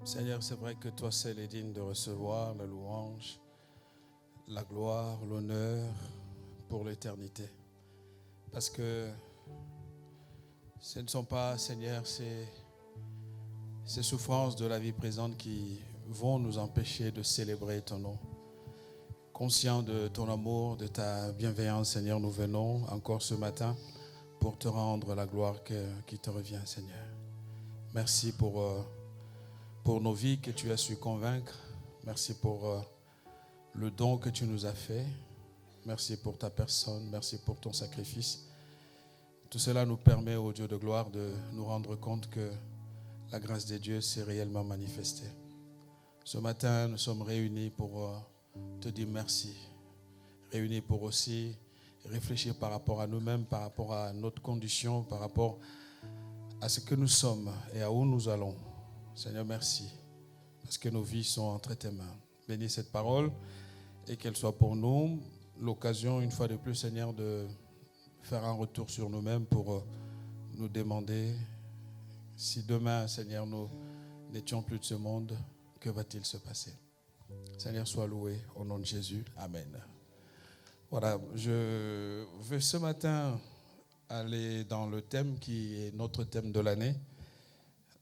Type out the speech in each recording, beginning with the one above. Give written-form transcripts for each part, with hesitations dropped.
Seigneur, c'est vrai que toi seul es digne de recevoir la louange, la gloire, l'honneur pour l'éternité. Parce que ce ne sont pas, Seigneur, ces souffrances de la vie présente qui vont nous empêcher de célébrer ton nom. Conscients de ton amour, de ta bienveillance, Seigneur, nous venons encore ce matin pour te rendre la gloire qui te revient, Seigneur. Merci pour nos vies que tu as su convaincre. Merci pour le don que tu nous as fait. Merci pour ta personne. Merci pour ton sacrifice. Tout cela nous permet, ô Dieu de gloire, de nous rendre compte que la grâce de Dieu s'est réellement manifestée. Ce matin, nous sommes réunis pour te dire merci. Réunis pour aussi réfléchir par rapport à nous-mêmes, par rapport à notre condition, par rapport à ce que nous sommes et à où nous allons. Seigneur, merci, parce que nos vies sont entre tes mains. Bénis cette parole et qu'elle soit pour nous l'occasion, une fois de plus, Seigneur, de faire un retour sur nous-mêmes pour nous demander si demain, Seigneur, nous n'étions plus de ce monde, que va-t-il se passer? Seigneur, sois loué au nom de Jésus. Amen. Voilà, je veux ce matin aller dans le thème qui est notre thème de l'année.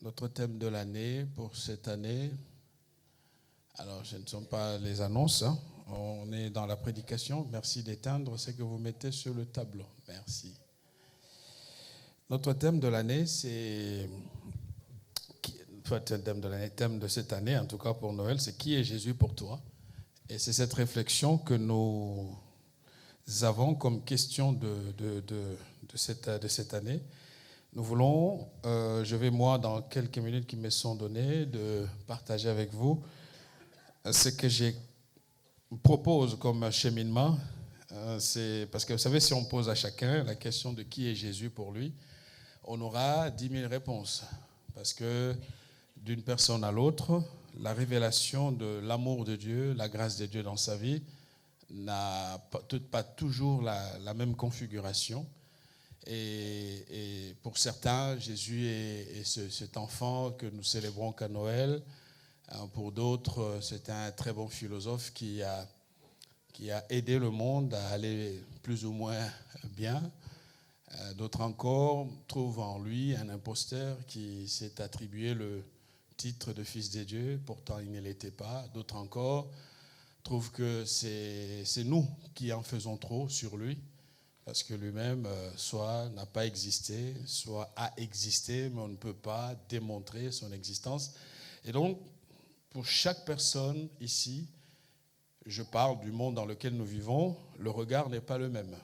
Notre thème de l'année pour cette année, alors ce ne sont pas les annonces, hein. On est dans la prédication. Merci d'éteindre ce que vous mettez sur le tableau. Merci. Notre thème de l'année, c'est, thème de cette année, en tout cas pour Noël, c'est qui est Jésus pour toi? Et c'est cette réflexion que nous avons comme question de cette année. Nous voulons, je vais moi dans quelques minutes qui me sont données, de partager avec vous ce que je propose comme cheminement. C'est parce que vous savez, si on pose à chacun la question de qui est Jésus pour lui, on aura 10 000 réponses. Parce que d'une personne à l'autre, la révélation de l'amour de Dieu, la grâce de Dieu dans sa vie n'a pas toujours la même configuration. Et pour certains, Jésus est cet enfant que nous célébrons qu'à Noël. Pour d'autres, c'est un très bon philosophe qui a aidé le monde à aller plus ou moins bien. D'autres encore trouvent en lui un imposteur qui s'est attribué le titre de fils de Dieu, pourtant il ne l'était pas. D'autres encore trouvent que c'est nous qui en faisons trop sur lui, parce que lui-même, soit n'a pas existé, soit a existé, mais on ne peut pas démontrer son existence. Et donc, pour chaque personne ici, je parle du monde dans lequel nous vivons, le regard n'est pas le même.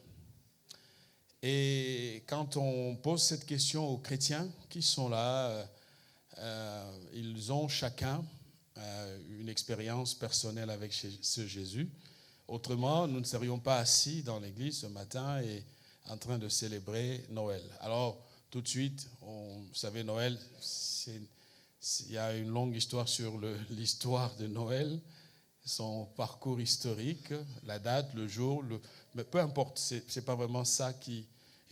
Et quand on pose cette question aux chrétiens qui sont là, ils ont chacun une expérience personnelle avec ce Jésus. Autrement, nous ne serions pas assis dans l'église ce matin et en train de célébrer Noël. Alors, tout de suite, vous savez, Noël, il y a une longue histoire sur l'histoire de Noël, son parcours historique, la date, le jour, mais peu importe, c'est pas vraiment ça qui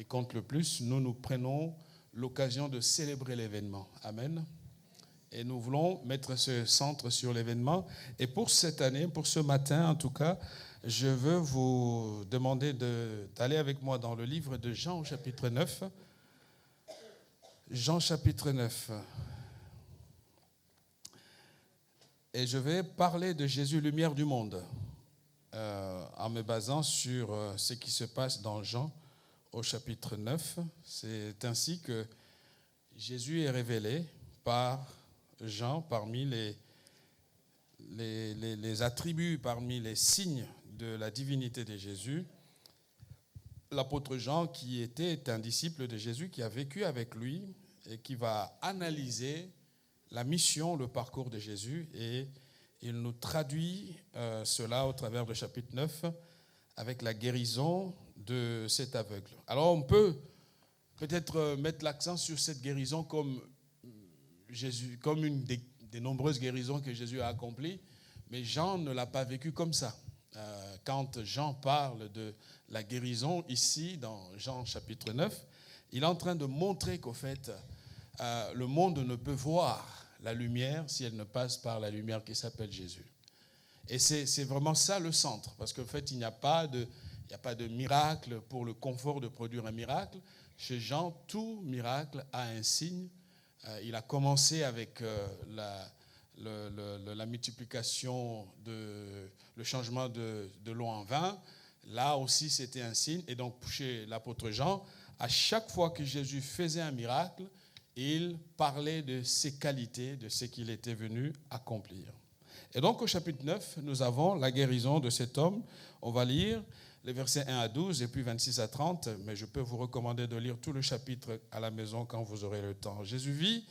compte le plus. Nous prenons l'occasion de célébrer l'événement. Amen. Et nous voulons mettre ce centre sur l'événement. Et pour cette année, pour ce matin en tout cas, je veux vous demander d'aller avec moi dans le livre de Jean au chapitre 9. Jean chapitre 9. Et je vais parler de Jésus, lumière du monde, en me basant sur ce qui se passe dans Jean au chapitre 9. C'est ainsi que Jésus est révélé par Jean parmi les attributs, parmi les signes de la divinité de Jésus. L'apôtre Jean, qui était un disciple de Jésus, qui a vécu avec lui et qui va analyser la mission, le parcours de Jésus, et il nous traduit cela au travers du chapitre 9 avec la guérison de cet aveugle. Alors on peut peut-être mettre l'accent sur cette guérison comme une des nombreuses guérisons que Jésus a accomplies, mais Jean ne l'a pas vécu comme ça. Quand Jean parle de la guérison ici dans Jean chapitre 9, il est en train de montrer qu'au fait, le monde ne peut voir la lumière si elle ne passe par la lumière qui s'appelle Jésus. Et c'est vraiment ça le centre, parce qu'en fait, il n'y a pas de miracle pour le confort de produire un miracle. Chez Jean, tout miracle a un signe. Il a commencé avec la multiplication, le changement de l'eau en vin. Là aussi, c'était un signe. Et donc, chez l'apôtre Jean, à chaque fois que Jésus faisait un miracle, il parlait de ses qualités, de ce qu'il était venu accomplir. Et donc, au chapitre 9, nous avons la guérison de cet homme. On va lire les versets 1 à 12 et puis 26 à 30, mais je peux vous recommander de lire tout le chapitre à la maison quand vous aurez le temps. Jésus vit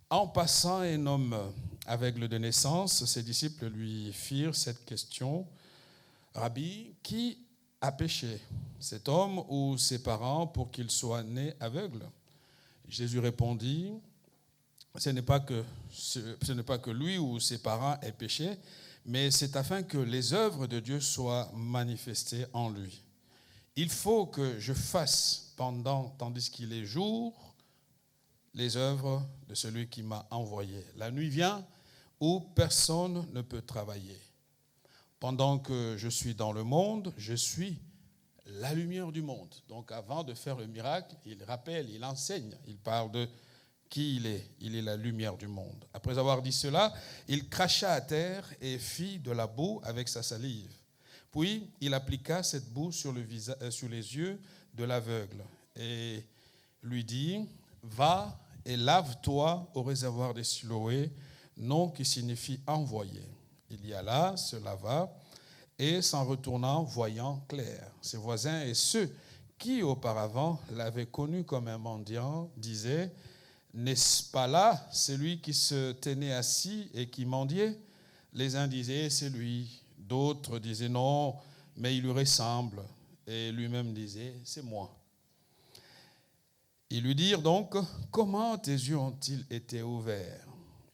en passant un homme aveugle de naissance. Ses disciples lui firent cette question: Rabbi, qui a péché, cet homme ou ses parents, pour qu'il soit né aveugle? Jésus répondit: ce n'est pas que lui ou ses parents aient péché, mais c'est afin que les œuvres de Dieu soient manifestées en lui. Il faut que je fasse tandis qu'il est jour, les œuvres de celui qui m'a envoyé. La nuit vient où personne ne peut travailler. Pendant que je suis dans le monde, je suis la lumière du monde. Donc avant de faire le miracle, il rappelle, il enseigne, il parle de qui il est. Il est la lumière du monde. Après avoir dit cela, il cracha à terre et fit de la boue avec sa salive. Puis il appliqua cette boue sur les yeux de l'aveugle et lui dit: va et lave-toi au réservoir des Siloé, nom qui signifie envoyé. Il y alla, se lava, et s'en retournant, voyant clair. Ses voisins et ceux qui auparavant l'avaient connu comme un mendiant disaient: n'est-ce pas là celui qui se tenait assis et qui mendiait? Les uns disaient: c'est lui. D'autres disaient: non, mais il lui ressemble. Et lui-même disait: c'est moi. Ils lui dirent donc: comment tes yeux ont-ils été ouverts?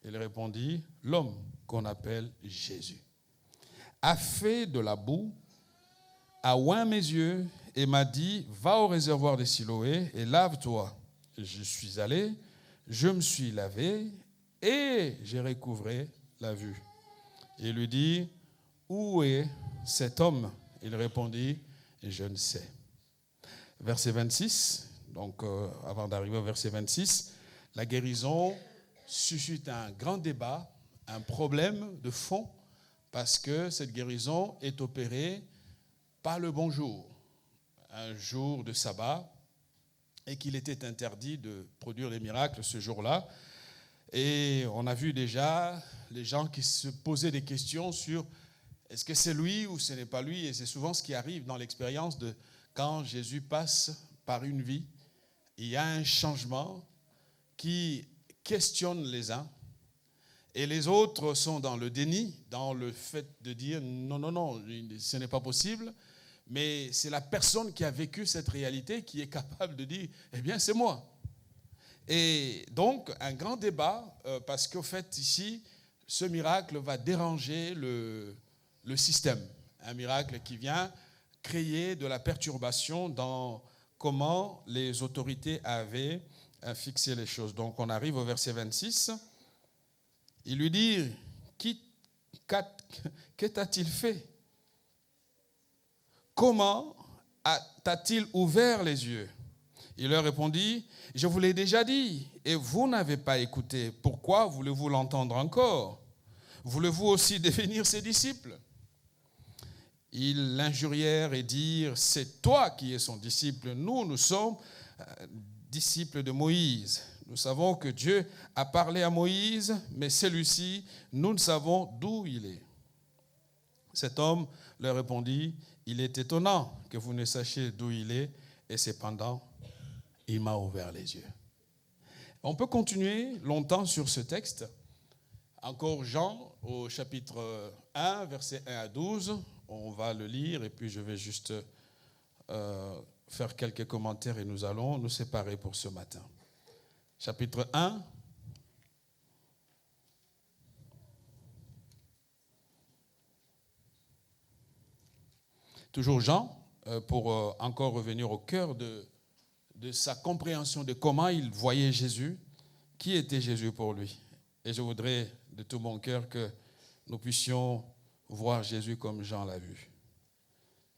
Il répondit: l'homme qu'on appelle Jésus a fait de la boue, a oint mes yeux et m'a dit: va au réservoir de Siloé et lave-toi. Je suis allé, je me suis lavé et j'ai recouvré la vue. Il lui dit: où est cet homme? Il répondit: je ne sais. Verset 26, donc avant d'arriver au verset 26, la guérison suscite un grand débat, un problème de fond, parce que cette guérison est opérée pas le bon jour, un jour de sabbat, et qu'il était interdit de produire des miracles ce jour-là. Et on a vu déjà les gens qui se posaient des questions sur est-ce que c'est lui ou ce n'est pas lui, et c'est souvent ce qui arrive dans l'expérience de quand Jésus passe par une vie, il y a un changement qui questionne les uns, et les autres sont dans le déni, dans le fait de dire non, ce n'est pas possible, mais c'est la personne qui a vécu cette réalité qui est capable de dire eh bien c'est moi. Et donc un grand débat parce qu'au fait ici ce miracle va déranger le système, un miracle qui vient créer de la perturbation dans comment les autorités avaient fixé les choses. Donc on arrive au verset 26. Il lui dit: que t'a-t-il fait? Comment t'a-t-il ouvert les yeux? Il leur répondit: je vous l'ai déjà dit, et vous n'avez pas écouté. Pourquoi voulez-vous l'entendre encore? Voulez-vous aussi devenir ses disciples? Ils l'injurièrent et dirent: c'est toi qui es son disciple. Nous sommes disciples de Moïse. Nous savons que Dieu a parlé à Moïse, mais celui-ci, nous ne savons d'où il est. Cet homme leur répondit: il est étonnant que vous ne sachiez d'où il est, et cependant, il m'a ouvert les yeux. On peut continuer longtemps sur ce texte. Encore Jean, au chapitre 1, versets 1 à 12, on va le lire, et puis je vais juste faire quelques commentaires, et nous allons nous séparer pour ce matin. Chapitre 1. Toujours Jean, pour encore revenir au cœur de sa compréhension de comment il voyait Jésus, qui était Jésus pour lui. Et je voudrais de tout mon cœur que nous puissions voir Jésus comme Jean l'a vu.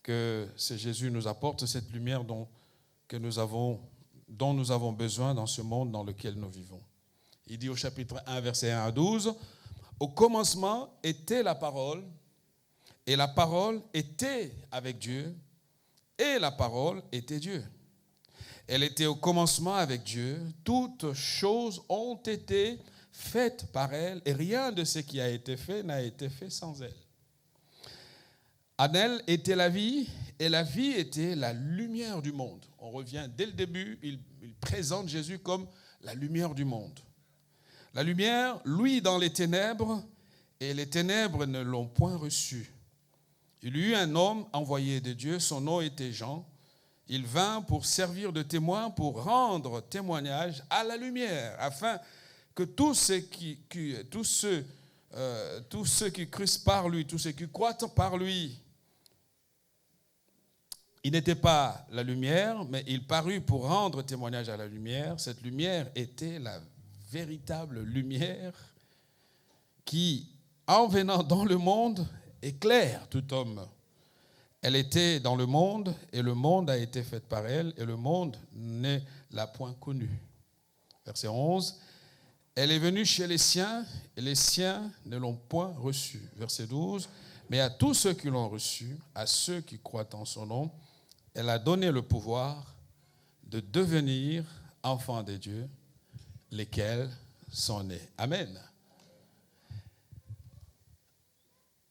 Que ce Jésus nous apporte cette lumière dont nous avons besoin dans ce monde dans lequel nous vivons. Il dit au chapitre 1, versets 1 à 12, « Au commencement était la parole, et la parole était avec Dieu, et la parole était Dieu. Elle était au commencement avec Dieu. Toutes choses ont été faites par elle, et rien de ce qui a été fait n'a été fait sans elle. En elle était la vie, et la vie était la lumière du monde. » On revient dès le début, il présente Jésus comme la lumière du monde. La lumière, lui, dans les ténèbres, et les ténèbres ne l'ont point reçu. Il y eut un homme envoyé de Dieu, son nom était Jean. Il vint pour servir de témoin, pour rendre témoignage à la lumière, afin que tous ceux qui cruent par lui, tous ceux qui croient par lui, il n'était pas la lumière, mais il parut pour rendre témoignage à la lumière. Cette lumière était la véritable lumière qui, en venant dans le monde, éclaire tout homme. Elle était dans le monde, et le monde a été fait par elle, et le monde ne l'a point connue. Verset 11. Elle est venue chez les siens, et les siens ne l'ont point reçue. Verset 12. Mais à tous ceux qui l'ont reçue, à ceux qui croient en son nom, elle a donné le pouvoir de devenir enfants de Dieu, lesquels sont nés. Amen.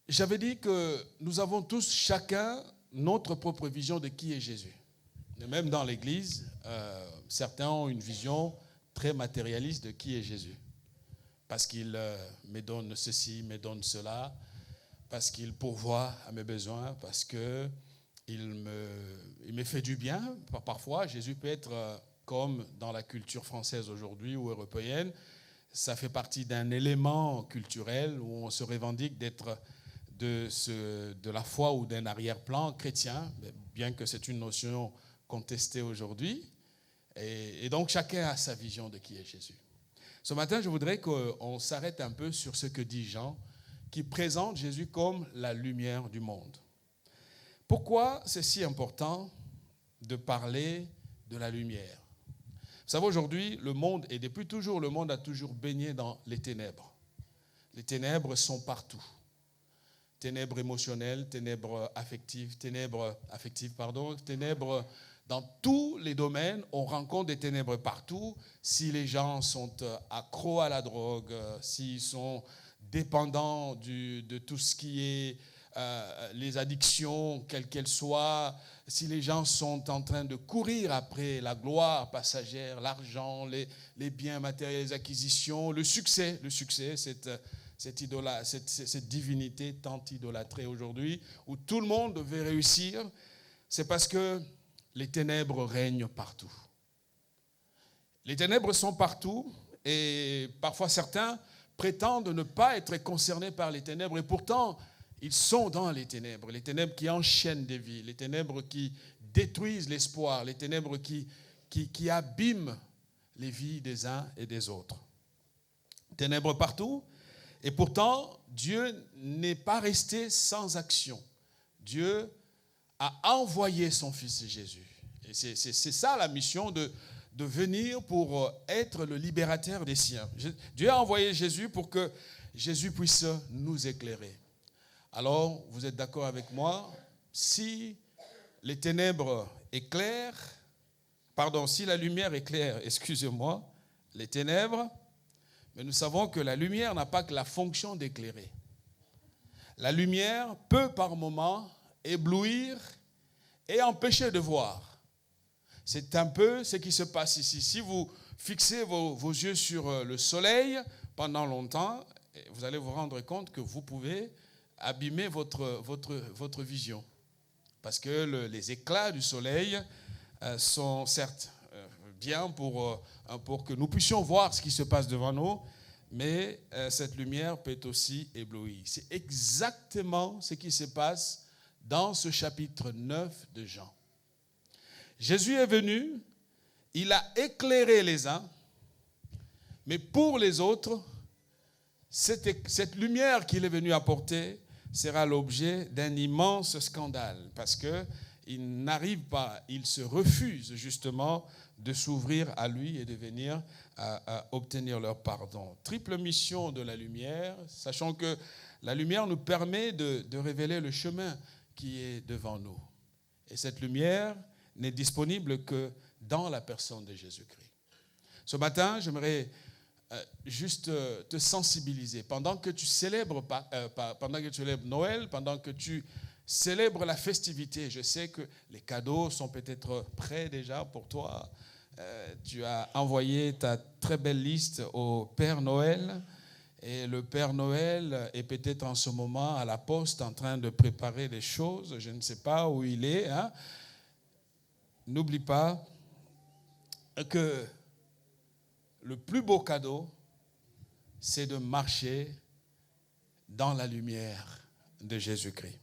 J'avais dit que nous avons tous chacun notre propre vision de qui est Jésus. Et même dans l'Église, certains ont une vision très matérialiste de qui est Jésus. Parce qu'il me donne ceci, me donne cela, parce qu'il pourvoit à mes besoins, parce qu'il me fait du bien. Parfois, Jésus peut être comme dans la culture française aujourd'hui ou européenne. Ça fait partie d'un élément culturel où on se revendique d'être de la foi ou d'un arrière-plan chrétien, bien que c'est une notion contestée aujourd'hui. Et donc, chacun a sa vision de qui est Jésus. Ce matin, je voudrais qu'on s'arrête un peu sur ce que dit Jean, qui présente Jésus comme la lumière du monde. Pourquoi c'est si important de parler de la lumière? Vous savez, aujourd'hui, le monde, et depuis toujours, le monde a toujours baigné dans les ténèbres. Les ténèbres sont partout. Ténèbres émotionnelles, ténèbres affectives, ténèbres dans tous les domaines. On rencontre des ténèbres partout. Si les gens sont accros à la drogue, s'ils sont dépendants de tout ce qui est les addictions, quelles qu'elles soient, si les gens sont en train de courir après la gloire passagère, l'argent, les biens matériels, les acquisitions, le succès, cette divinité tant idolâtrée aujourd'hui, où tout le monde veut réussir, c'est parce que les ténèbres règnent partout. Les ténèbres sont partout, et parfois certains prétendent ne pas être concernés par les ténèbres, et pourtant, ils sont dans les ténèbres qui enchaînent des vies, les ténèbres qui détruisent l'espoir, les ténèbres qui abîment les vies des uns et des autres. Ténèbres partout, et pourtant, Dieu n'est pas resté sans action. Dieu a envoyé son Fils Jésus. Et c'est ça la mission de venir pour être le libérateur des siens. Dieu a envoyé Jésus pour que Jésus puisse nous éclairer. Alors, vous êtes d'accord avec moi? Si les ténèbres éclairent, si la lumière éclaire, excusez-moi, les ténèbres, mais nous savons que la lumière n'a pas que la fonction d'éclairer. La lumière peut par moments éblouir et empêcher de voir. C'est un peu ce qui se passe ici. Si vous fixez vos yeux sur le soleil pendant longtemps, vous allez vous rendre compte que vous pouvez abîmer votre vision. Parce que les éclats du soleil sont certes bien pour que nous puissions voir ce qui se passe devant nous, mais cette lumière peut aussi éblouir. C'est exactement ce qui se passe dans ce chapitre 9 de Jean. Jésus est venu, il a éclairé les uns, mais pour les autres, cette lumière qu'il est venu apporter sera l'objet d'un immense scandale parce qu'il n'arrive pas, il se refuse justement de s'ouvrir à lui et de venir à obtenir leur pardon. Triple mission de la lumière, sachant que la lumière nous permet de révéler le chemin qui est devant nous. Et cette lumière n'est disponible que dans la personne de Jésus-Christ. Ce matin, j'aimerais juste te sensibiliser. Pendant que tu célèbres Noël, pendant que tu célèbres la festivité, je sais que les cadeaux sont peut-être prêts déjà pour toi. Tu as envoyé ta très belle liste au Père Noël et le Père Noël est peut-être en ce moment à la poste en train de préparer les choses. Je ne sais pas où il est. N'oublie pas que le plus beau cadeau, c'est de marcher dans la lumière de Jésus-Christ.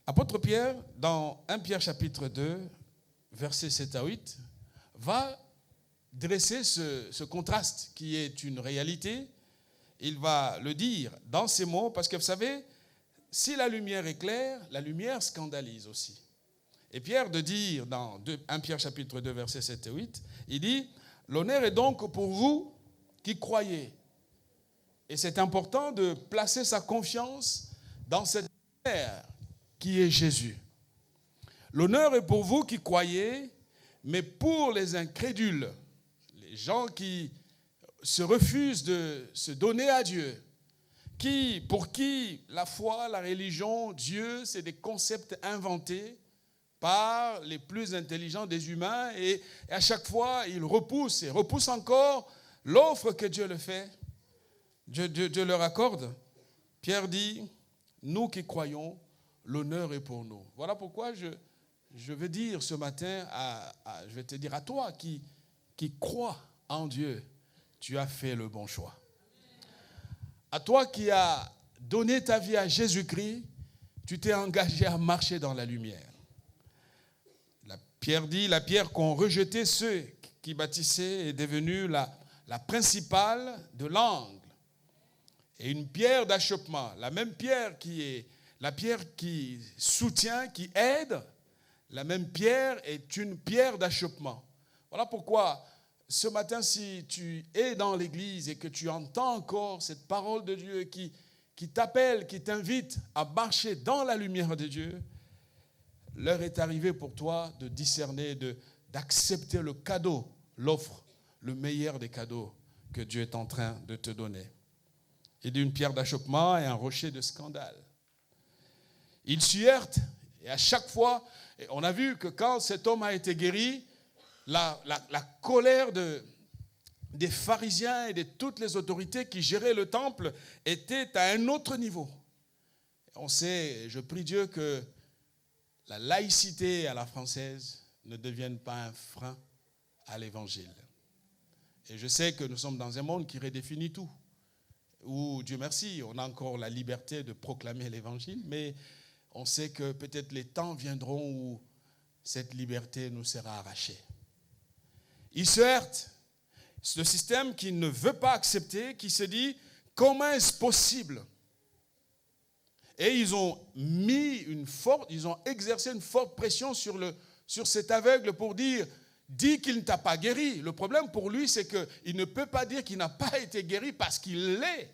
Apôtre Pierre, dans 1 Pierre chapitre 2, versets 7 à 8, va dresser ce contraste qui est une réalité. Il va le dire dans ces mots, parce que vous savez, si la lumière est claire, la lumière scandalise aussi. Et Pierre de dire dans 1 Pierre chapitre 2, versets 7 et 8, il dit « L'honneur est donc pour vous qui croyez. » Et c'est important de placer sa confiance dans cette lumière qui est Jésus. L'honneur est pour vous qui croyez, mais pour les incrédules, les gens qui se refusent de se donner à Dieu, pour qui la foi, la religion, Dieu, c'est des concepts inventés par les plus intelligents des humains et à chaque fois, ils repoussent et repoussent encore l'offre que Dieu leur fait. Dieu leur accorde. Pierre dit, nous qui croyons, l'honneur est pour nous. Voilà pourquoi je veux dire ce matin, je vais te dire à toi qui crois en Dieu, tu as fait le bon choix. À toi qui as donné ta vie à Jésus-Christ, tu t'es engagé à marcher dans la lumière. Pierre dit, la pierre qu'ont rejeté ceux qui bâtissaient est devenue la principale de l'angle. Et une pierre d'achoppement, la même pierre qui est la pierre qui soutient, qui aide, la même pierre est une pierre d'achoppement. Voilà pourquoi ce matin, si tu es dans l'église et que tu entends encore cette parole de Dieu qui t'appelle, qui t'invite à marcher dans la lumière de Dieu, l'heure est arrivée pour toi de discerner, d'accepter le cadeau, l'offre, le meilleur des cadeaux que Dieu est en train de te donner. Il dit une pierre d'achoppement et un rocher de scandale. Il s'y heurte et à chaque fois, on a vu que quand cet homme a été guéri, la colère des pharisiens et de toutes les autorités qui géraient le temple était à un autre niveau. On sait, je prie Dieu que la laïcité à la française ne devienne pas un frein à l'évangile. Et je sais que nous sommes dans un monde qui redéfinit tout, où, Dieu merci, on a encore la liberté de proclamer l'évangile, mais on sait que peut-être les temps viendront où cette liberté nous sera arrachée. Il se heurte. C'est le système qui ne veut pas accepter, qui se dit, comment est-ce possible ? Et ils ont exercé une forte pression sur cet aveugle pour dire, dis qu'il ne t'a pas guéri. Le problème pour lui, c'est qu'il ne peut pas dire qu'il n'a pas été guéri parce qu'il l'est.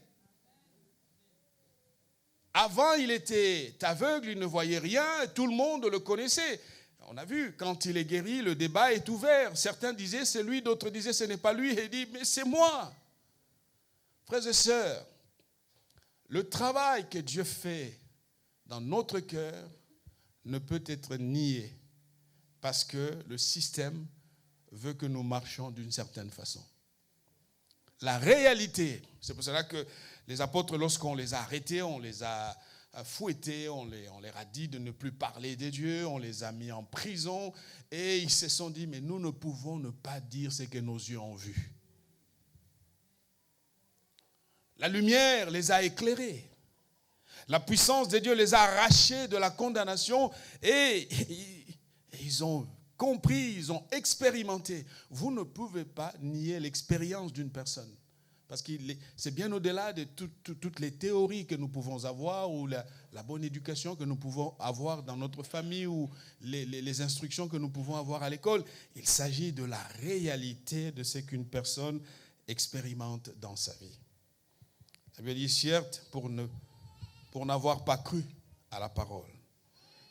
Avant, il était aveugle, il ne voyait rien, tout le monde le connaissait. On a vu, quand il est guéri, le débat est ouvert. Certains disaient c'est lui, d'autres disaient ce n'est pas lui. Et il dit, mais c'est moi. Frères et sœurs, le travail que Dieu fait dans notre cœur ne peut être nié parce que le système veut que nous marchions d'une certaine façon. La réalité, c'est pour cela que les apôtres, lorsqu'on les a arrêtés, on les a fouettés, on leur a dit de ne plus parler de Dieu, on les a mis en prison et ils se sont dit, mais nous ne pouvons ne pas dire ce que nos yeux ont vu. La lumière les a éclairés. La puissance de Dieu les a arrachés de la condamnation et ils ont compris, ils ont expérimenté. Vous ne pouvez pas nier l'expérience d'une personne. Parce que c'est bien au-delà de toutes les théories que nous pouvons avoir ou la bonne éducation que nous pouvons avoir dans notre famille ou les instructions que nous pouvons avoir à l'école. Il s'agit de la réalité de ce qu'une personne expérimente dans sa vie. Ça veut dire, certes, pour n'avoir pas cru à la parole.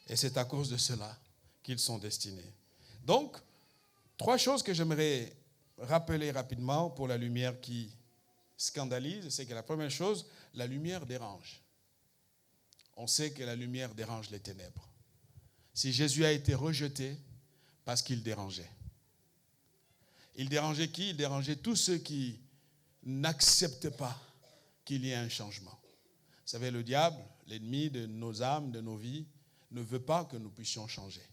Et c'est à cause de cela qu'ils sont destinés. Donc, 3 choses que j'aimerais rappeler rapidement pour la lumière qui scandalise, c'est que la première chose, la lumière dérange. On sait que la lumière dérange les ténèbres. Si Jésus a été rejeté, parce qu'il dérangeait. Il dérangeait qui? Il dérangeait tous ceux qui n'acceptent pas qu'il y ait un changement. Vous savez, le diable, l'ennemi de nos âmes, de nos vies, ne veut pas que nous puissions changer.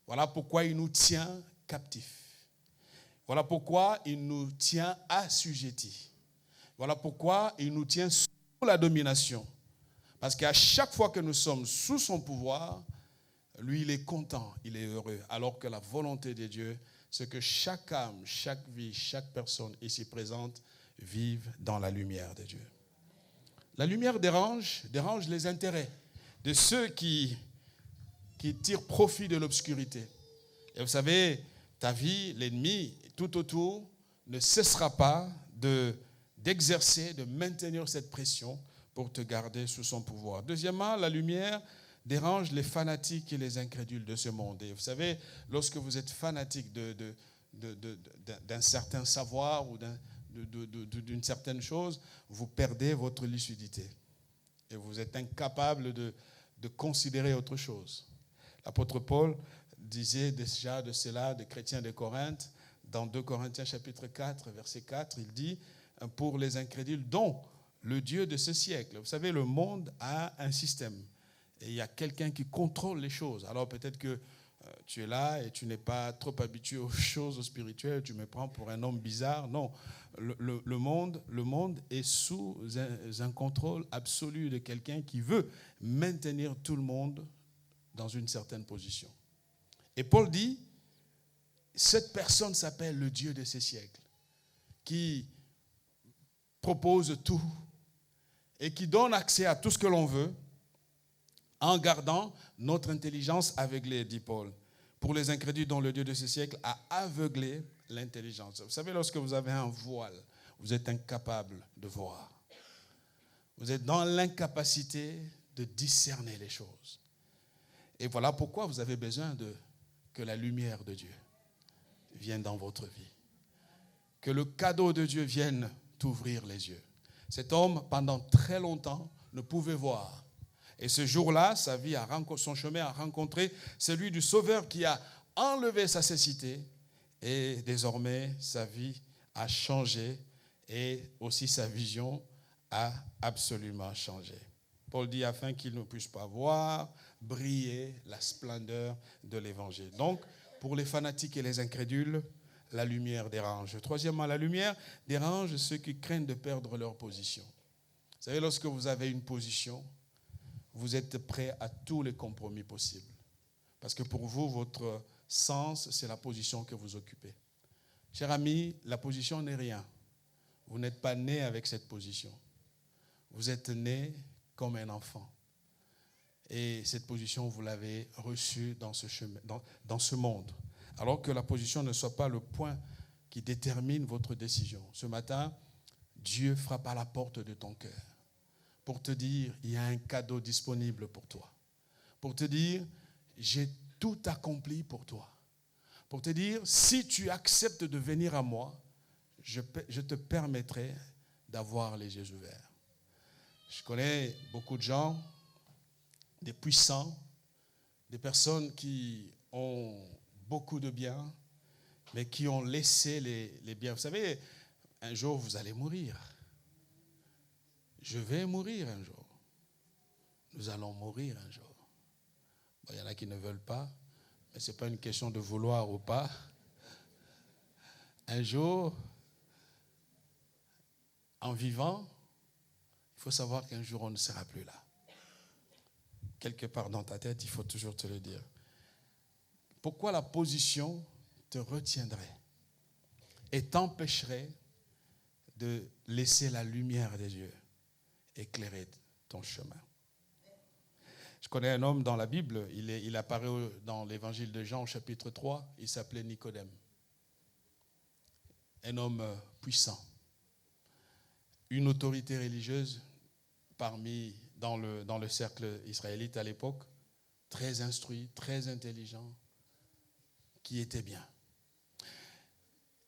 Voilà pourquoi il nous tient captifs. Voilà pourquoi il nous tient assujettis. Voilà pourquoi il nous tient sous la domination. Parce qu'à chaque fois que nous sommes sous son pouvoir, lui, il est content, il est heureux. Alors que la volonté de Dieu, c'est que chaque âme, chaque vie, chaque personne ici présente vive dans la lumière de Dieu. La lumière dérange les intérêts de ceux qui tirent profit de l'obscurité. Et vous savez, ta vie, l'ennemi, tout autour, ne cessera pas d'exercer, de maintenir cette pression pour te garder sous son pouvoir. Deuxièmement, la lumière dérange les fanatiques et les incrédules de ce monde. Et vous savez, lorsque vous êtes fanatique d'un certain savoir ou d'une certaine chose, vous perdez votre lucidité. Et vous êtes incapable de considérer autre chose. L'apôtre Paul disait déjà de cela, des chrétiens de Corinthe, dans 2 Corinthiens chapitre 4, verset 4, il dit, pour les incrédules, dont le Dieu de ce siècle. Vous savez, le monde a un système. Et il y a quelqu'un qui contrôle les choses. Alors peut-être que tu es là et tu n'es pas trop habitué aux choses spirituelles, tu me prends pour un homme bizarre. Non, le monde est sous un contrôle absolu de quelqu'un qui veut maintenir tout le monde dans une certaine position. Et Paul dit, cette personne s'appelle le Dieu de ces siècles, qui propose tout et qui donne accès à tout ce que l'on veut en gardant notre intelligence aveuglée, dit Paul. Pour les incrédules dont le Dieu de ce siècle a aveuglé l'intelligence. Vous savez, lorsque vous avez un voile, vous êtes incapable de voir. Vous êtes dans l'incapacité de discerner les choses. Et voilà pourquoi vous avez besoin que la lumière de Dieu vienne dans votre vie. Que le cadeau de Dieu vienne t'ouvrir les yeux. Cet homme, pendant très longtemps, ne pouvait voir. Et ce jour-là, son chemin a rencontré celui du Sauveur qui a enlevé sa cécité. Et désormais, sa vie a changé et aussi sa vision a absolument changé. Paul dit afin qu'il ne puisse pas voir briller la splendeur de l'évangile. Donc, pour les fanatiques et les incrédules, la lumière dérange. Troisièmement, la lumière dérange ceux qui craignent de perdre leur position. Vous savez, lorsque vous avez une position, vous êtes prêt à tous les compromis possibles. Parce que pour vous, votre sens, c'est la position que vous occupez. Cher ami, la position n'est rien. Vous n'êtes pas né avec cette position. Vous êtes né comme un enfant. Et cette position, vous l'avez reçue dans ce monde. Alors que la position ne soit pas le point qui détermine votre décision. Ce matin, Dieu frappe à la porte de ton cœur pour te dire, il y a un cadeau disponible pour toi. Pour te dire, j'ai tout accompli pour toi. Pour te dire, si tu acceptes de venir à moi, je te permettrai d'avoir les yeux ouverts. Je connais beaucoup de gens, des puissants, des personnes qui ont beaucoup de biens, mais qui ont laissé les biens. Vous savez, un jour, vous allez mourir. Je vais mourir un jour. Nous allons mourir un jour. Bon, il y en a qui ne veulent pas, mais ce n'est pas une question de vouloir ou pas. Un jour, en vivant, il faut savoir qu'un jour, on ne sera plus là. Quelque part dans ta tête, il faut toujours te le dire. Pourquoi la position te retiendrait et t'empêcherait de laisser la lumière des Dieu éclairer ton chemin. Je connais un homme dans la Bible, il apparaît dans l'évangile de Jean, chapitre 3, il s'appelait Nicodème. Un homme puissant, une autorité religieuse dans le cercle israélite à l'époque, très instruit, très intelligent, qui était bien.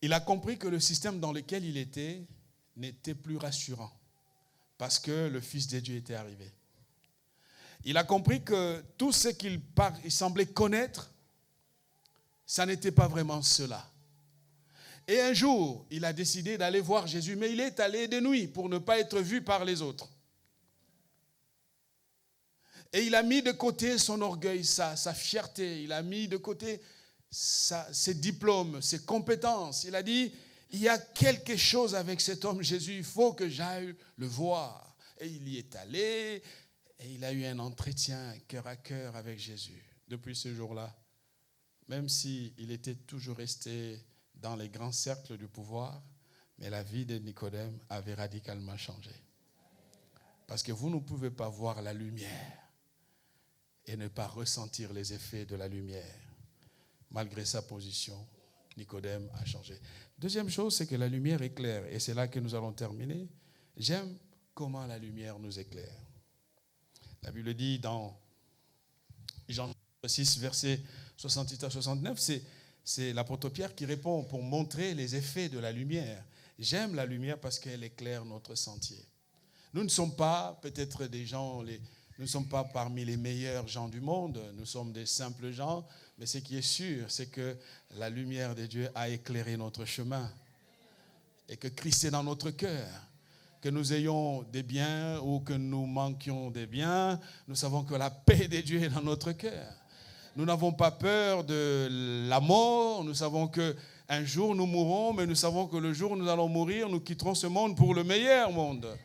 Il a compris que le système dans lequel il était n'était plus rassurant parce que le Fils de Dieu était arrivé. Il a compris que tout ce qu'il semblait connaître, ça n'était pas vraiment cela. Et un jour, il a décidé d'aller voir Jésus, mais il est allé de nuit pour ne pas être vu par les autres. Et il a mis de côté son orgueil, sa fierté, il a mis de côté ses diplômes, ses compétences. Il a dit, il y a quelque chose avec cet homme Jésus, il faut que j'aille le voir. Et il y est allé, et il a eu un entretien cœur à cœur avec Jésus. Depuis ce jour-là, même s'il était toujours resté dans les grands cercles du pouvoir, mais la vie de Nicodème avait radicalement changé. Parce que vous ne pouvez pas voir la lumière et ne pas ressentir les effets de la lumière. Malgré sa position, Nicodème a changé. Deuxième chose, c'est que la lumière éclaire. Et c'est là que nous allons terminer. J'aime comment la lumière nous éclaire. La Bible dit dans Jean 6, versets 68 à 69, c'est l'apôtre Pierre qui répond pour montrer les effets de la lumière. J'aime la lumière parce qu'elle éclaire notre sentier. Nous ne sommes pas peut-être des gens, nous ne sommes pas parmi les meilleurs gens du monde, nous sommes des simples gens, mais ce qui est sûr, c'est que la lumière de Dieu a éclairé notre chemin et que Christ est dans notre cœur. Que nous ayons des biens ou que nous manquions des biens, nous savons que la paix de Dieu est dans notre cœur. Nous n'avons pas peur de la mort, nous savons qu'un jour nous mourrons, mais nous savons que le jour où nous allons mourir, nous quitterons ce monde pour le meilleur monde.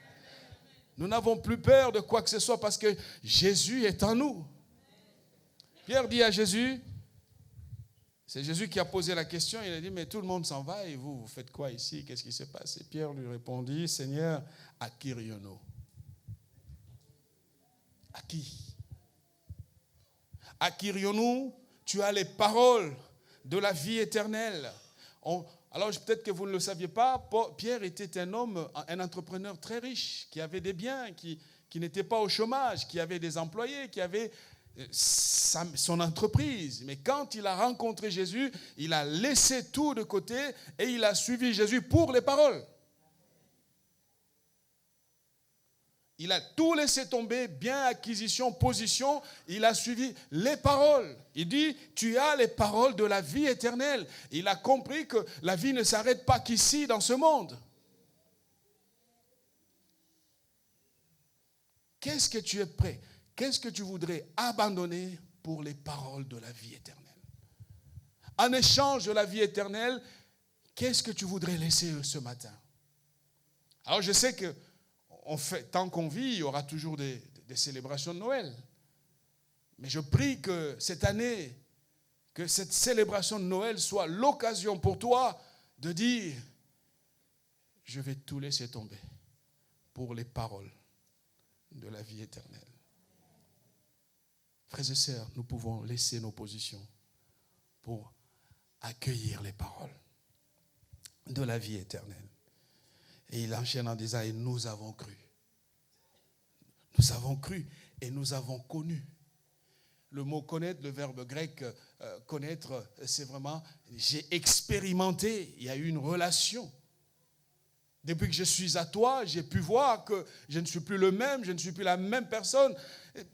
Nous n'avons plus peur de quoi que ce soit parce que Jésus est en nous. Pierre dit à Jésus, c'est Jésus qui a posé la question, il a dit, mais tout le monde s'en va et vous faites quoi ici? Qu'est-ce qui se passe? Et Pierre lui répondit, Seigneur, à qui irions-nous? À qui? À qui irions-nous? Tu as les paroles de la vie éternelle. Alors peut-être que vous ne le saviez pas, Pierre était un homme, un entrepreneur très riche, qui avait des biens, qui n'était pas au chômage, qui avait des employés, qui avait son entreprise. Mais quand il a rencontré Jésus, il a laissé tout de côté et il a suivi Jésus pour les paroles. Il a tout laissé tomber, bien acquisition, position, il a suivi les paroles. Il dit, tu as les paroles de la vie éternelle. Il a compris que la vie ne s'arrête pas qu'ici, dans ce monde. Qu'est-ce que tu es prêt? Qu'est-ce que tu voudrais abandonner pour les paroles de la vie éternelle? En échange de la vie éternelle, qu'est-ce que tu voudrais laisser ce matin? Alors je sais que tant qu'on vit, il y aura toujours des célébrations de Noël. Mais je prie que cette année, que cette célébration de Noël soit l'occasion pour toi de dire, je vais tout laisser tomber pour les paroles de la vie éternelle. Frères et sœurs, nous pouvons laisser nos positions pour accueillir les paroles de la vie éternelle. Et il enchaîne en disant, et nous avons cru. Nous avons cru et nous avons connu. Le mot connaître, le verbe grec connaître, c'est vraiment, j'ai expérimenté, il y a eu une relation. Depuis que je suis à toi, j'ai pu voir que je ne suis plus le même, je ne suis plus la même personne.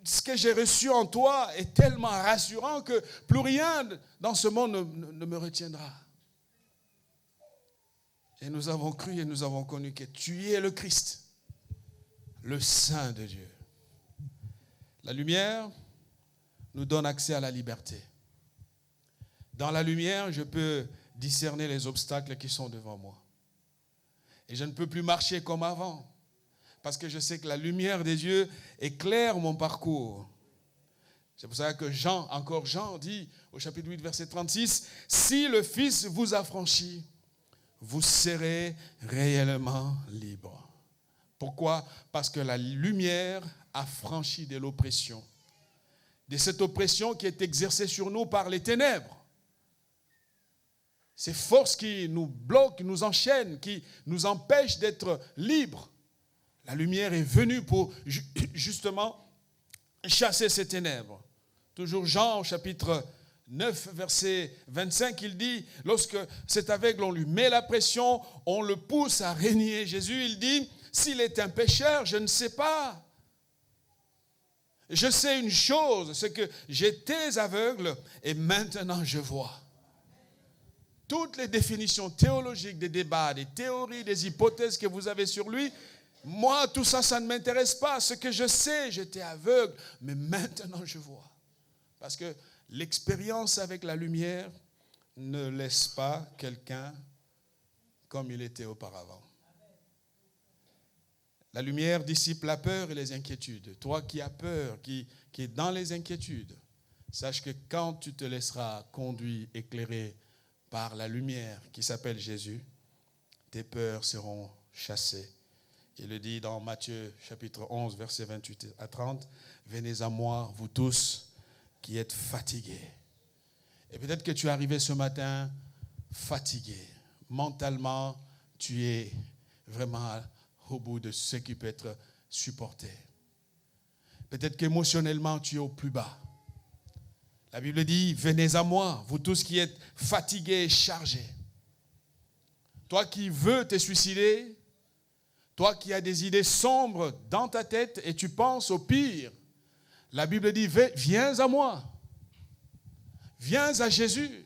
Ce que j'ai reçu en toi est tellement rassurant que plus rien dans ce monde ne me retiendra. Et nous avons cru et nous avons connu que tu es le Christ, le Saint de Dieu. La lumière nous donne accès à la liberté. Dans la lumière, je peux discerner les obstacles qui sont devant moi. Et je ne peux plus marcher comme avant, parce que je sais que la lumière des yeux éclaire mon parcours. C'est pour ça que Jean dit au chapitre 8, verset 36, « Si le Fils vous affranchit, vous serez réellement libres. Pourquoi? Parce que la lumière a franchi de l'oppression. De cette oppression qui est exercée sur nous par les ténèbres. Ces forces qui nous bloquent, nous enchaînent, qui nous empêchent d'être libres. La lumière est venue pour justement chasser ces ténèbres. Toujours Jean au chapitre 9, verset 25, il dit, lorsque cet aveugle, on lui met la pression, on le pousse à renier Jésus, il dit, s'il est un pécheur, je ne sais pas. Je sais une chose, c'est que j'étais aveugle et maintenant je vois. Toutes les définitions théologiques des débats, des théories, des hypothèses que vous avez sur lui, moi, tout ça, ça ne m'intéresse pas. Ce que je sais, j'étais aveugle, mais maintenant je vois. Parce que l'expérience avec la lumière ne laisse pas quelqu'un comme il était auparavant. La lumière dissipe la peur et les inquiétudes. Toi qui as peur, qui es dans les inquiétudes, sache que quand tu te laisseras conduire, éclairer par la lumière qui s'appelle Jésus, tes peurs seront chassées. Il le dit dans Matthieu chapitre 11, versets 28 à 30, « Venez à moi, vous tous qui êtes fatigués. » Et peut-être que tu es arrivé ce matin fatigué. Mentalement, tu es vraiment au bout de ce qui peut être supporté. Peut-être qu'émotionnellement, tu es au plus bas. La Bible dit, venez à moi, vous tous qui êtes fatigués et chargés. Toi qui veux te suicider, toi qui as des idées sombres dans ta tête et tu penses au pire, la Bible dit, viens à moi. Viens à Jésus.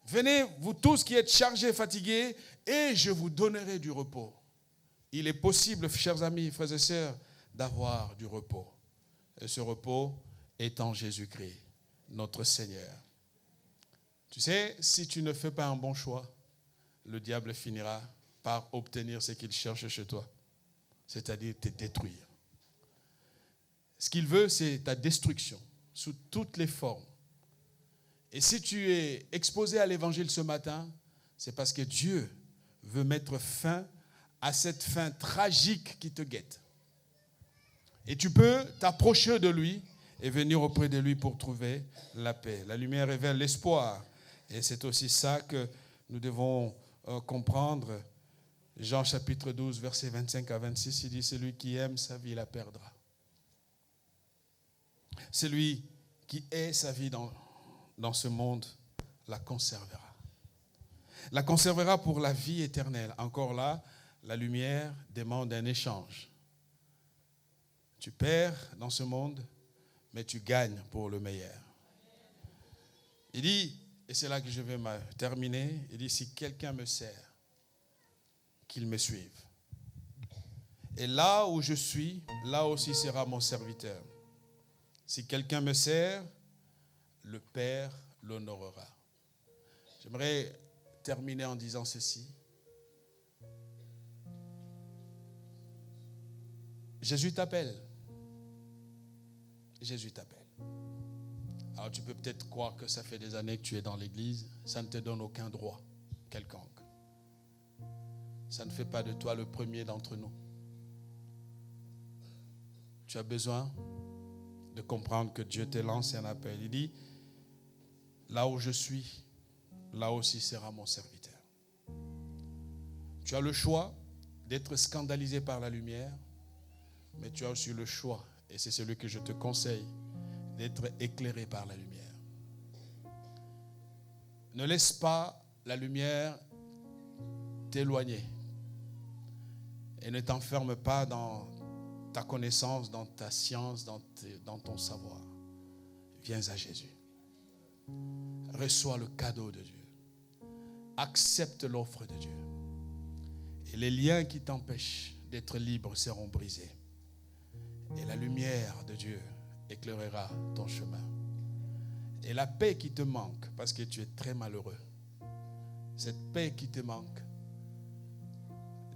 Venez, vous tous qui êtes chargés, fatigués, et je vous donnerai du repos. Il est possible, chers amis, frères et sœurs, d'avoir du repos. Et ce repos est en Jésus-Christ, notre Seigneur. Tu sais, si tu ne fais pas un bon choix, le diable finira par obtenir ce qu'il cherche chez toi, c'est-à-dire te détruire. Ce qu'il veut, c'est ta destruction, sous toutes les formes. Et si tu es exposé à l'évangile ce matin, c'est parce que Dieu veut mettre fin à cette fin tragique qui te guette. Et tu peux t'approcher de lui et venir auprès de lui pour trouver la paix. La lumière révèle l'espoir. Et c'est aussi ça que nous devons comprendre. Jean chapitre 12, versets 25 à 26, il dit, celui qui aime sa vie la perdra. Celui qui hait sa vie dans ce monde la conservera. La conservera pour la vie éternelle. Encore là, la lumière demande un échange. Tu perds dans ce monde, mais tu gagnes pour le meilleur. Il dit, et c'est là que je vais terminer, il dit, si quelqu'un me sert, qu'il me suive. Et là où je suis, là aussi sera mon serviteur. Si quelqu'un me sert, le Père l'honorera. J'aimerais terminer en disant ceci. Jésus t'appelle. Jésus t'appelle. Alors tu peux peut-être croire que ça fait des années que tu es dans l'église. Ça ne te donne aucun droit quelconque. Ça ne fait pas de toi le premier d'entre nous. Tu as besoin de comprendre que Dieu te lance un appel. Il dit, là où je suis, là aussi sera mon serviteur. Tu as le choix d'être scandalisé par la lumière, mais tu as aussi le choix, et c'est celui que je te conseille, d'être éclairé par la lumière. Ne laisse pas la lumière t'éloigner et ne t'enferme pas dans ta connaissance, dans ta science, dans ton savoir. Viens à Jésus. Reçois le cadeau de Dieu. Accepte l'offre de Dieu. Et les liens qui t'empêchent d'être libre seront brisés. Et la lumière de Dieu éclairera ton chemin. Et la paix qui te manque, parce que tu es très malheureux, cette paix qui te manque,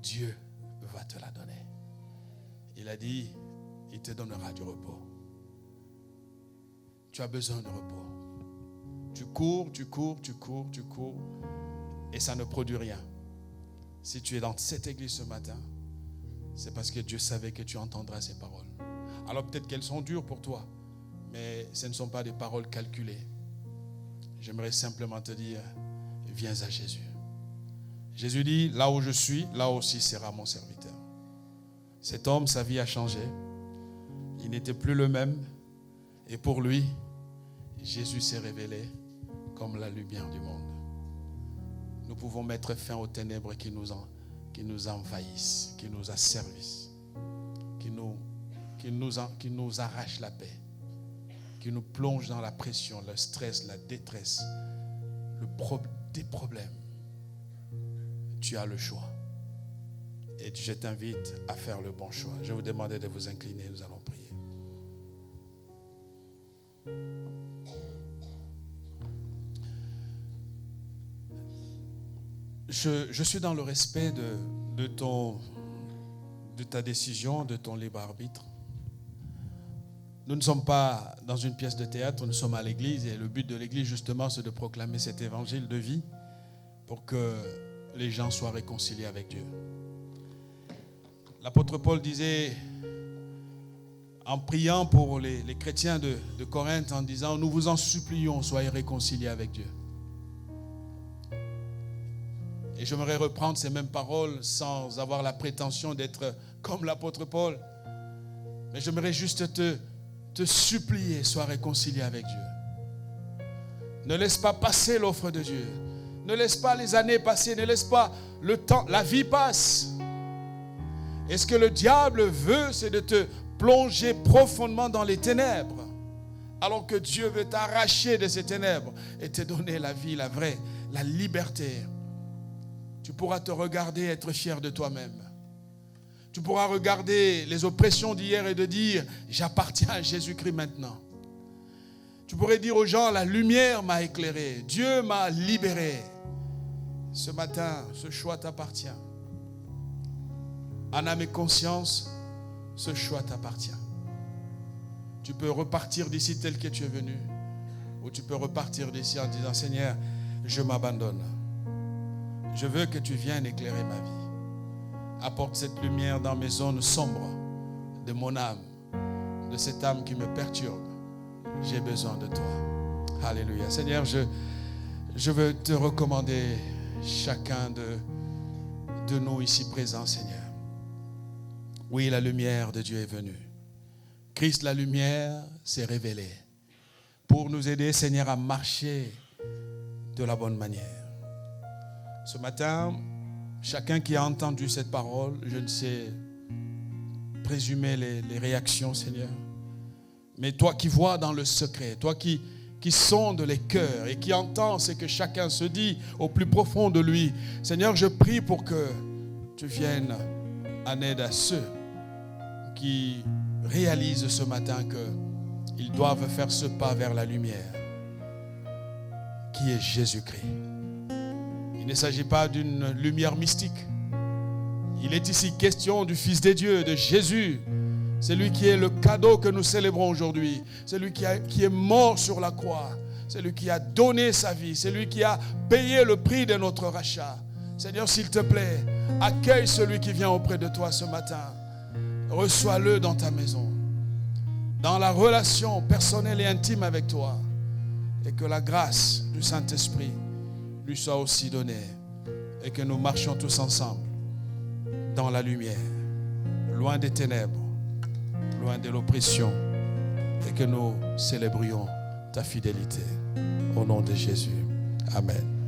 Dieu va te la donner. Il a dit, il te donnera du repos. Tu as besoin de repos. Tu cours, et ça ne produit rien. Si tu es dans cette église ce matin, c'est parce que Dieu savait que tu entendras ces paroles. Alors peut-être qu'elles sont dures pour toi, mais ce ne sont pas des paroles calculées. J'aimerais simplement te dire, viens à Jésus. Jésus dit, là où je suis, là aussi sera mon serviteur. Cet homme, sa vie a changé. Il n'était plus le même. Et pour lui, Jésus s'est révélé comme la lumière du monde. Nous pouvons mettre fin aux ténèbres qui nous envahissent, qui nous asservissent, qui nous arrachent la paix, qui nous plongent dans la pression, le stress, la détresse, des problèmes. Tu as le choix. Et je t'invite à faire le bon choix. Je vais vous demander de vous incliner, nous allons prier. Je suis dans le respect de ta décision, de ton libre arbitre. Nous ne sommes pas dans une pièce de théâtre, nous sommes à l'église et le but de l'église justement c'est de proclamer cet évangile de vie pour que les gens soient réconciliés avec Dieu. L'apôtre Paul disait en priant pour les chrétiens de Corinthe en disant nous vous en supplions, soyez réconciliés avec Dieu. Et j'aimerais reprendre ces mêmes paroles sans avoir la prétention d'être comme l'apôtre Paul. Mais j'aimerais juste te supplier, sois réconcilié avec Dieu. Ne laisse pas passer l'offre de Dieu. Ne laisse pas les années passer. Ne laisse pas le temps. La vie passe. Et ce que le diable veut, c'est de te plonger profondément dans les ténèbres. Alors que Dieu veut t'arracher de ces ténèbres et te donner la vie, la vraie, la liberté. Tu pourras te regarder, être fier de toi-même. Tu pourras regarder les oppressions d'hier et de dire, j'appartiens à Jésus-Christ maintenant. Tu pourrais dire aux gens, la lumière m'a éclairé, Dieu m'a libéré. Ce matin, ce choix t'appartient. En âme et conscience, ce choix t'appartient. Tu peux repartir d'ici tel que tu es venu, ou tu peux repartir d'ici en disant, Seigneur, je m'abandonne. Je veux que tu viennes éclairer ma vie. Apporte cette lumière dans mes zones sombres de mon âme, de cette âme qui me perturbe. J'ai besoin de toi. Alléluia. Seigneur, je veux te recommander chacun de nous ici présents, Seigneur. Oui, la lumière de Dieu est venue. Christ, la lumière, s'est révélée pour nous aider, Seigneur, à marcher de la bonne manière. Ce matin, chacun qui a entendu cette parole, je ne sais présumer les réactions, Seigneur. Mais toi qui vois dans le secret, toi qui sonde les cœurs et qui entend ce que chacun se dit au plus profond de lui, Seigneur, je prie pour que tu viennes en aide à ceux qui réalisent ce matin qu'ils doivent faire ce pas vers la lumière, qui est Jésus-Christ. Il ne s'agit pas d'une lumière mystique. Il est ici question du Fils des dieux, de Jésus. C'est lui qui est le cadeau que nous célébrons aujourd'hui. C'est lui qui est mort sur la croix. C'est lui qui a donné sa vie. C'est lui qui a payé le prix de notre rachat. Seigneur, s'il te plaît, accueille celui qui vient auprès de toi ce matin. Reçois-le dans ta maison, dans la relation personnelle et intime avec toi. Et que la grâce du Saint-Esprit lui soit aussi donnée. Et que nous marchions tous ensemble dans la lumière, loin des ténèbres, loin de l'oppression, et que nous célébrions ta fidélité. Au nom de Jésus. Amen.